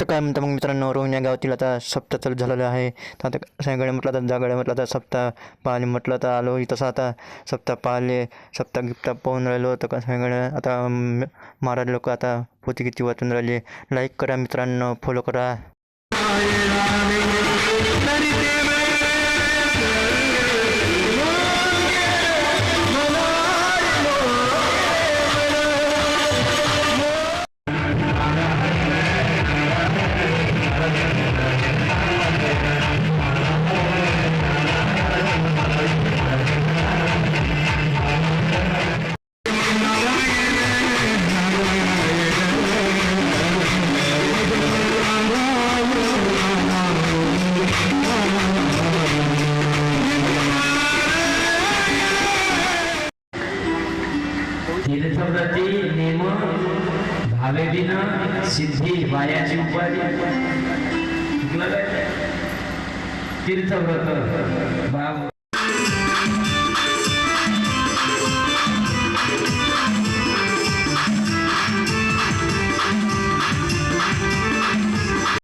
तर काय म्हणतं मग मित्रांनो, रोहन या गावातील आता सप्ताह चालू झालेलं आहे. तर आता सगळे म्हटलं तर जागडे म्हटलं तर सप्ताह पाहिले म्हटलं तर आलो तसं आता सप्ताह पाहिले, सप्ताह गिप्ताह पाहून राहिलो. तर कसं सगळं आता महाराज लोक आता पोती किती वाचून राहिले. लाईक करा मित्रांनो, फॉलो करा. तीर्थव्रती नेम भावे दिन सिद्धी वायाची उपाधी. तीर्थव्रत भाव